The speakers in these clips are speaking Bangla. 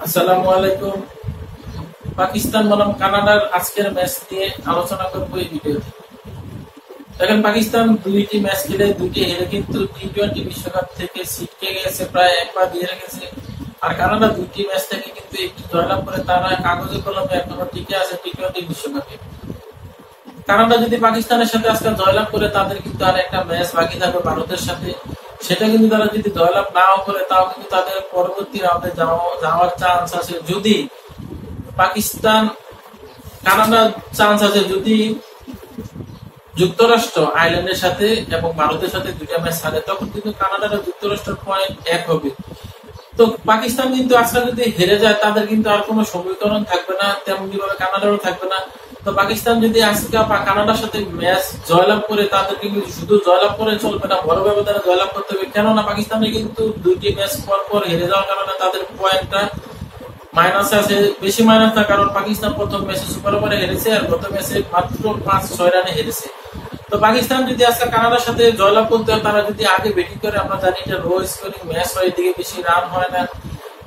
আসসালামু আলাইকুম। পাকিস্তান বনাম কানাডার আজকের ম্যাচ নিয়ে আলোচনা করবো এই ভিডিওতে। দেখেন, পাকিস্তান দুইটি ম্যাচ খেলে দুইটি হেরে কিন্তু টি-20 বিশ্বকাপ থেকে ছিটকে গেছে, প্রায় একবার দিয়ে রেখেছে। আর কানাডা দুইটি ম্যাচ থেকে কিন্তু একটি জয়লাভ করে তারা কাগজে কলমে এখনো টিকে আছে টি-20 বিশ্বকাপে। কানাডা যদি পাকিস্তানের সাথে আজকে জয়লাভ করে তাদের কিন্তু আর একটা ম্যাচ বাকি থাকবে ভারতের সাথে। সেটা কিন্তু তারা যদি জয়লাভ নাও করে তাও কিন্তু তাদের পরবর্তী রাউন্ডে যাওয়ার চান্স আছে। যদি পাকিস্তান কানাডার চান্স আছে যদি যুক্তরাষ্ট্র আয়ারল্যান্ডের সাথে এবং ভারতের সাথে দুইটা ম্যাচ হারে, তখন কিন্তু কানাডার যুক্তরাষ্ট্রের পয়েন্ট এক হবে। তো পাকিস্তান কিন্তু আজকে যদি হেরে যায় তাদের কিন্তু আর কোনো সমীকরণ থাকবে না, তেমনি ভাবে কানাডারও থাকবে না। তো পাকিস্তান যদি আজকে কানাডার সাথে ম্যাচ জয়লাভ করে তাদের কিন্তু শুধু জয়লাভ করে চলবে না, বড় ব্যবধানে জয়লাভ করতে হবে। কেননা পাকিস্তানের কিন্তু দুইটি ম্যাচ পর পর হেরে যাওয়ার কারণে তাদের পয়েন্টটা মাইনাস আছে, বেশি মাইনাস না, কারণ পাকিস্তান প্রথম ম্যাচে সুপার ওভারে হেরেছে আর গত ম্যাচে মাত্র 5-6 রানে হেরেছে। তো পাকিস্তান যদি আজকে কানাডার সাথে জয়লাভ করতে হয়, তারা যদি আগে ব্যাটিং করে, আমরা জানি এটা লো স্কোরিং ম্যাচ হয়, এদিকে বেশি রান হয় না।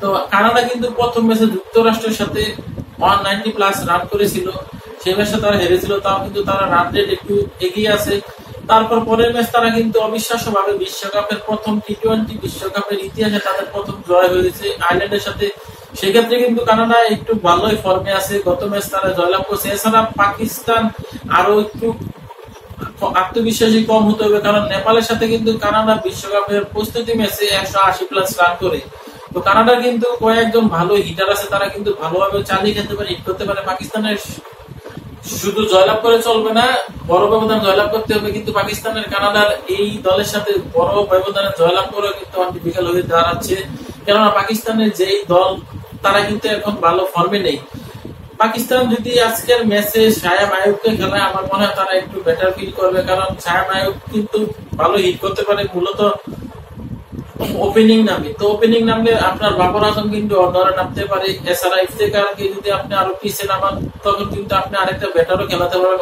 তো কানাডা কিন্তু প্রথম ম্যাচে যুক্তরাষ্ট্রের সাথে 190+ রান করেছিল, সেই ম্যাচে তারা হেরেছিল, তাও কিন্তু তারা রান রেট একটু এগিয়ে আছে। তারপর পরের ম্যাচ তারা কিন্তু অবিশ্বাস্য ভাবে বিশ্বকাপের প্রথম টি-20 বিশ্বকাপের ইতিহাসে তাদের প্রথম জয় হয়েছে আয়ারল্যান্ডের সাথে। সেক্ষেত্রে কিন্তু কানাডা একটু ভালোই ফর্মে আছে, গত ম্যাচ তারা জয়লাভ করছে। এছাড়া পাকিস্তান আরো একটু আত্মবিশ্বাসী কম হতে হবে, কারণ নেপালের সাথে কিন্তু কানাডা বিশ্বকাপের প্রস্তুতি ম্যাচে 180+ রান করে। তো কানাডার কিন্তু কয়েকজন ভালো হিটার আছে, তারা কিন্তু ভালোভাবে চালিয়ে খেতে পারে, হিট করতে পারে। পাকিস্তানের শুধু জয়লাভ করে চলবে না, বড় ব্যবধান জয়লাভ করতে হবে। কিন্তু পাকিস্তানের কানাডার এই দলের সাথে বড় ব্যবধানে জয়লাভ করে কিন্তু ডিফিকাল্ট হয়ে দাঁড়াচ্ছে, কেননা পাকিস্তানের যেই দল তারা কিন্তু এখন ভালো ফর্মে নেই। পাকিস্তান যদি আজকের ম্যাচে শায়াব আইয়ুবকে খেলায়, আমার মনে হয় তারা একটু বেটার ফিল করবে, কারণ শায়াব আইয়ুব কিন্তু ভালো হিট করতে পারে, মূলত ওপেনিং নামে। তো ওপেনিং নামলে আপনার বাবর আজম কিন্তু অর্ডারে নামতে পারে। এছাড়া ইফতেখারকে যদি আপনি আরো পিছিয়ে নামান, তখন কিন্তু আপনি আরেকটা ব্যাটারও খেলাতে পারবেন,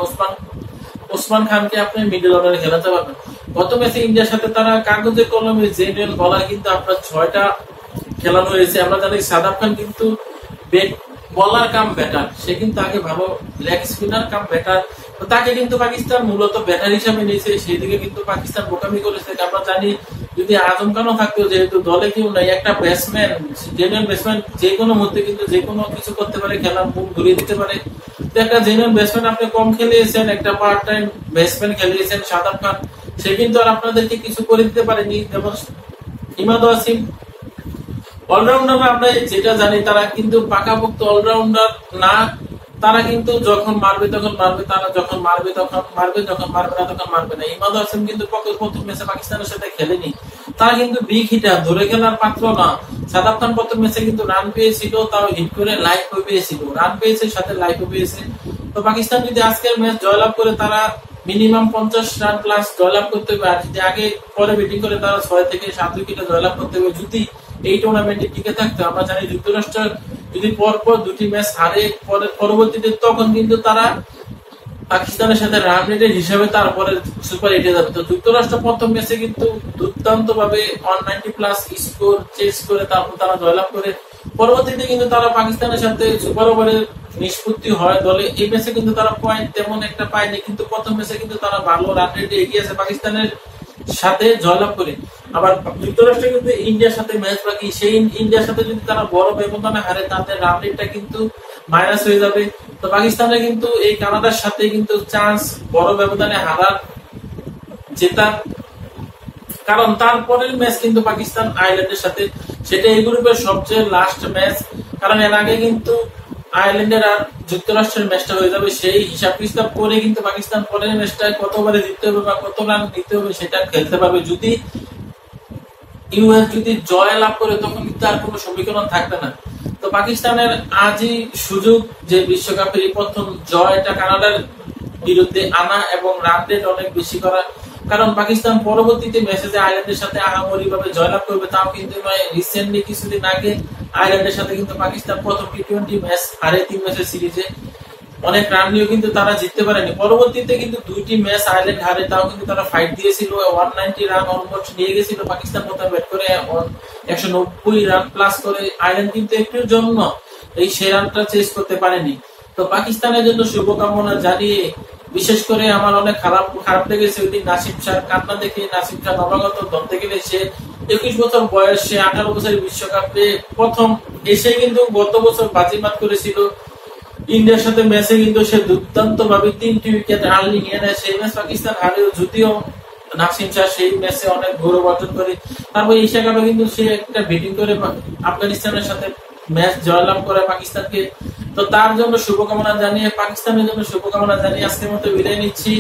ওসমান খানকে আপনি মিডল অর্ডারে খেলাতে পারবেন। গত ম্যাচে ইন্ডিয়ার সাথে তারা কাগজে কলমে জেনুইন বলার কিন্তু আপনার 6টা খেলানো হয়েছে। আমরা জানি সাদাব খান কিন্তু বলার কাম ব্যাটার, সে কিন্তু আগে ভালো লেগ স্পিনার কাম ব্যাটার, তাকে কিন্তু পাকিস্তান মূলত ব্যাটার হিসাবে নিয়েছে। সেই দিকে কিন্তু পাকিস্তান বোকামি করেছে। আমরা জানি যদি আজম খানও থাকতো, যেহেতু দলে কেউ নাই, একটা ব্যাটসম্যান জেনুইন ব্যাটসম্যান যে কোনো মুহূর্তে কিন্তু যে কোনো কিছু করতে পারে, খেলার মুখ ঘুরিয়ে দিতে পারে। তো একটা জেনুইন ব্যাটসম্যান আপনি কম খেলিয়েছেন, একটা পার্ট টাইম ব্যাটসম্যান খেলিয়েছেন সাদাব খান, সে কিন্তু আর আপনাদেরকে কিছু করে দিতে পারেনি। যেমন ইমাদ ওয়াসিম অলরাউন্ডার, আমরা যেটা জানি তারা কিন্তু পাকাপোক্ত অলরাউন্ডার না, তারা কিন্তু যখন মারবে তখন মারবে, তারা যখন মারবে তখন মারবে, যখন মারবে না তখন মারবে না। ইমাদ হাসান কিন্তু প্রথম ম্যাচে পাকিস্তানের সাথে খেলেনি, তারা কিন্তু বিগ হিটার, ধরে খেলার পাত্র না। সাদাব খান প্রথম ম্যাচে কিন্তু রান পেয়েছিল, তাও হিট করে লাইফও পেয়েছিল, রান পেয়েছে সাথে লাইফও পেয়েছে। তো পাকিস্তান যদি আজকের ম্যাচ জয়লাভ করে, তারা মিনিমাম 50 রান প্লাস জয়লাভ করতে হবে। আর যদি আগে পরে ব্যাটিং করে, তারা 6 থেকে 7 উইকেটে জয়লাভ করতে হবে যদি এই টুর্নামেন্টে টিকে থাকতে। আমরা জানি যুক্তরাষ্ট্র যদি পরপর দুটি ম্যাচ হারে পরবর্তীতে, তখন কিন্তু তারা পাকিস্তানের সাথে রান রেটের হিসাবে তারপরে সুপার 8-এ যাবে। তো যুক্তরাষ্ট্র প্রথম ম্যাচে কিন্তু দুর্দান্ত ভাবে 190+ স্কোর চেস করে তারপর তারা জয়লাভ করে। পরবর্তীতে কিন্তু তারা পাকিস্তানের সাথে সুপার ওভারে নিষ্পত্তি হয় দলে। এই ম্যাচে কিন্তু তারা পয়েন্ট তেমন একটা পায়নি, কিন্তু প্রথম ম্যাচে কিন্তু তারা ভালো রান রেটে এগিয়ে আছে পাকিস্তানের সাথে জয়লাভ করে। আবার যুক্তরাষ্ট্র কিন্তু ইন্ডিয়ার সাথে ম্যাচ বাকি, সেই ইন্ডিয়ার সাথে যদি তারা বড় ব্যবধানে হারে, তাদের রান রেটটা কিন্তু মাইনাস হয়ে যাবে। তো পাকিস্তানের কিন্তু এই কানাডার সাথে কিন্তু চান্স বড় ব্যবধানে হারার, জেতার, কারণ তারপরের ম্যাচ কিন্তু পাকিস্তান আয়ারল্যান্ডের সাথে, সেটা এই গ্রুপের সবচেয়ে লাস্ট ম্যাচ। কারণ এর আগে কিন্তু আয়ারল্যান্ডের আর যুক্তরাষ্ট্রের ম্যাচটা হয়ে যাবে, সেই হিসাব কিতাব করে কিন্তু পাকিস্তান পরের ম্যাচটা কত ওভারে জিততে হবে বা কত রান দিতে হবে সেটা খেলতে পারবে। যদি ইউএস যদি জয় লাভ করে, তখন কিন্তু আর কোনো সমীকরণ থাকবে না। তো পাকিস্তানের আজই সুযোগ যে বিশ্বকাপের এই প্রথম জয়টা কানাডার বিরুদ্ধে আনা এবং রান রেট অনেক বেশি করা, কারণ পাকিস্তান পরবর্তীতে ম্যাচে যে আয়ারল্যান্ডের সাথে আহামরি ভাবে জয়লাভ করবে তাও কিন্তু নয়। রিসেন্টলি কিছুদিন আগে আয়ারল্যান্ডের সাথে কিন্তু পাকিস্তান প্রথম টি-20 ম্যাচ হারে 3 ম্যাচের সিরিজে। অনেক রান নিয়েও কিন্তু তারা জিততে পারেনি। পরবর্তীতে কিন্তু 2টি ম্যাচ আয়ারল্যান্ড হারে, তাও কিন্তু তারা ফাইট দিয়েছিল, 190 রান অলমোস্ট নিয়ে গেছিল পাকিস্তান প্রথমে ব্যাট করে 190 রান প্লাস করে। আয়ারল্যান্ড কিন্তু একটুর জন্য সেই রানটা চেস করতে পারেনি। তো পাকিস্তানের জন্য শুভকামনা জানিয়ে, বিশেষ করে আমার অনেক খারাপ লেগেছে ওই দিন নাসিম শাহ কান্না দেখে। নাসিম শাহ নবাগত ধরতে গেলে সে 21 বছর বয়স, সে 18 বছরের বিশ্বকাপে প্রথম এসে কিন্তু গত বছর বাজিমাত করেছিল ইন্ডিয়ার সাথে ম্যাচে, কিন্তু সে দুর্দান্ত ভাবে 3টি উইকেট আর্লি নিয়ে নেয়। সেই ম্যাচ পাকিস্তান হারেও, যদিও নাসিম শাহ সেই ম্যাচে অনেক গৌরব অর্জন করে। তারপর এশিয়া কাপে কিন্তু সে একটা ব্যাটিং করে আফগানিস্তানের সাথে ম্যাচ জয়লাভ করে পাকিস্তানকে। তো তার জন্য শুভকামনা জানিয়ে, পাকিস্তানের জন্য শুভকামনা জানিয়ে আজকের মতো বিদায় নিচ্ছি।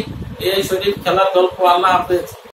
এই শরীফ খেলার গল্প। আল্লাহ হাফেজ।